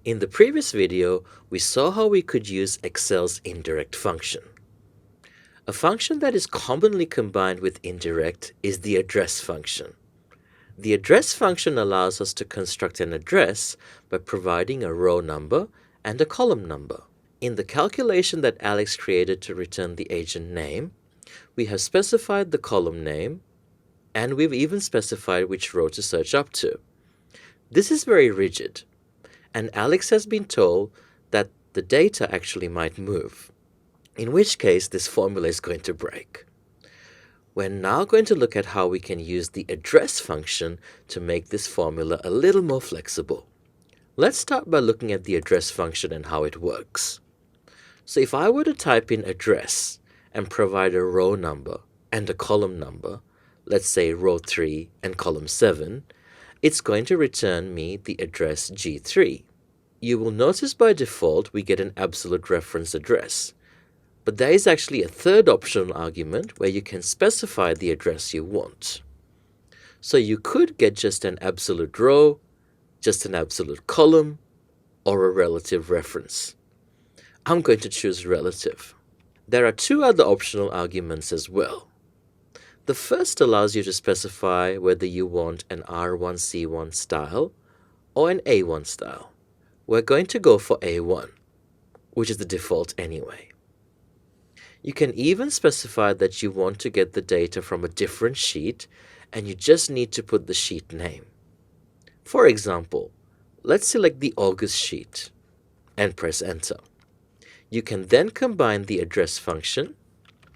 In the previous video, we saw how we could use Excel's indirect function. A function that is commonly combined with indirect is the address function. The address function allows us to construct an address by providing a row number and a column number. In the calculation that Alex created to return the agent name, we have specified the column name, and we've even specified which row to search up to. This is very rigid, and Alex has been told that the data actually might move, in which case this formula is going to break. We're now going to look at how we can use the address function to make this formula a little more flexible. Let's start by looking at the address function and how it works. So if I were to type in address and provide a row number and a column number, let's say row 3 and column 7, it's going to return me the address G3. You will notice by default we get an absolute reference address. But there is actually a third optional argument where you can specify the address you want. So you could get just an absolute row, just an absolute column, or a relative reference. I'm going to choose relative. There are two other optional arguments as well. The first allows you to specify whether you want an R1C1 style or an A1 style. We're going to go for A1, which is the default anyway. You can even specify that you want to get the data from a different sheet and you just need to put the sheet name. For example, let's select the August sheet and press enter. You can then combine the address function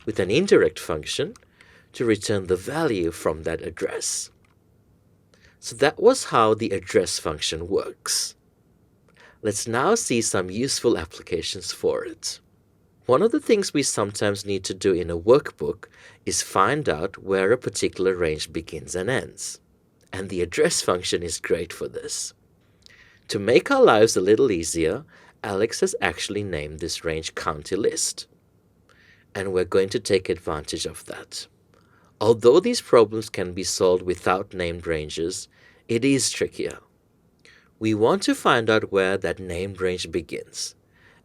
with an indirect function to return the value from that address. So that was how the address function works. Let's now see some useful applications for it. One of the things we sometimes need to do in a workbook is find out where a particular range begins and ends. And the address function is great for this. To make our lives a little easier, Alex has actually named this range County List. And we're going to take advantage of that. Although these problems can be solved without named ranges, it is trickier. We want to find out where that named range begins.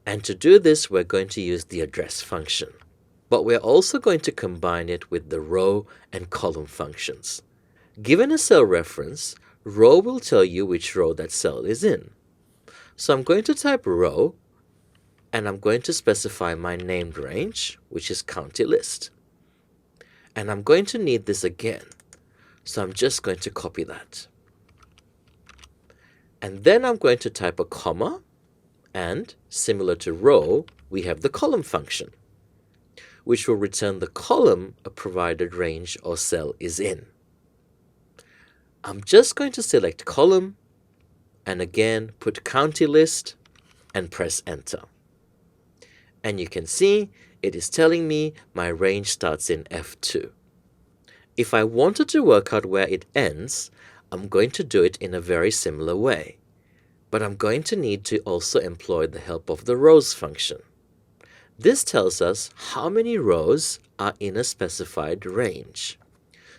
And to do this, we're going to use the address function. But we're also going to combine it with the row and column functions. Given a cell reference, row will tell you which row that cell is in. So I'm going to type row, and I'm going to specify my named range, which is County List. And I'm going to need this again, so I'm just going to copy that. And then I'm going to type a comma, and similar to row, we have the column function, which will return the column a provided range or cell is in. I'm just going to select column, and again put County List, and press enter. And you can see it is telling me my range starts in F2. If I wanted to work out where it ends, I'm going to do it in a very similar way. But I'm going to need to also employ the help of the rows function. This tells us how many rows are in a specified range.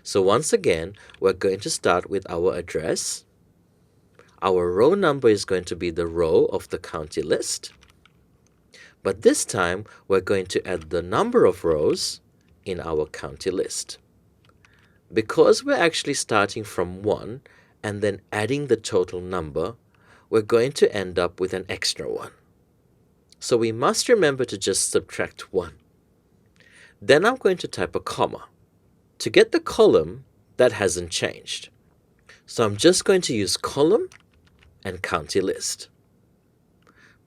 So once again, we're going to start with our address. Our row number is going to be the row of the county list. But this time, we're going to add the number of rows in our county list. Because we're actually starting from 1 and then adding the total number, we're going to end up with an extra 1. So we must remember to just subtract 1. Then I'm going to type a comma. To get the column, that hasn't changed. So I'm just going to use column and county list.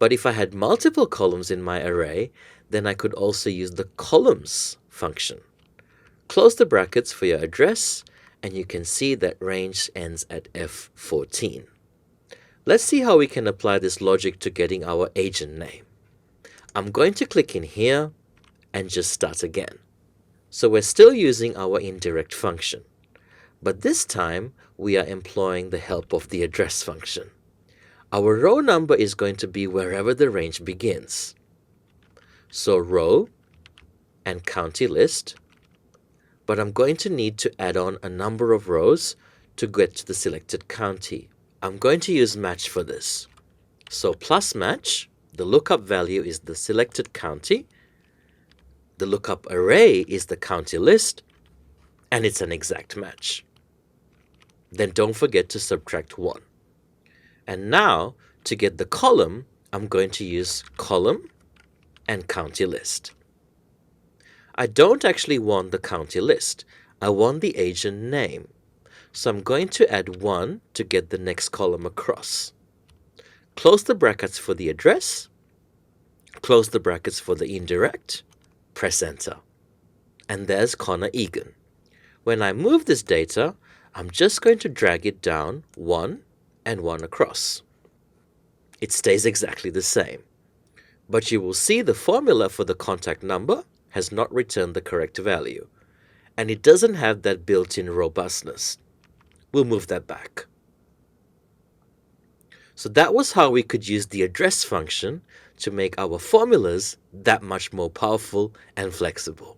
But if I had multiple columns in my array, then I could also use the columns function. Close the brackets for your address, and you can see that range ends at F14. Let's see how we can apply this logic to getting our agent name. I'm going to click in here and just start again. So we're still using our indirect function, but this time we are employing the help of the address function. Our row number is going to be wherever the range begins. So row and county list, but I'm going to need to add on a number of rows to get to the selected county. I'm going to use match for this. So plus match, the lookup value is the selected county, the lookup array is the county list, and it's an exact match. Then don't forget to subtract 1. And now, to get the column, I'm going to use column and county list. I don't actually want the county list. I want the agent name. So I'm going to add 1 to get the next column across. Close the brackets for the address. Close the brackets for the indirect. Press enter. And there's Connor Egan. When I move this data, I'm just going to drag it down 1 and 1 across. It stays exactly the same. But you will see the formula for the contact number has not returned the correct value, and it doesn't have that built-in robustness. We'll move that back. So that was how we could use the address function to make our formulas that much more powerful and flexible.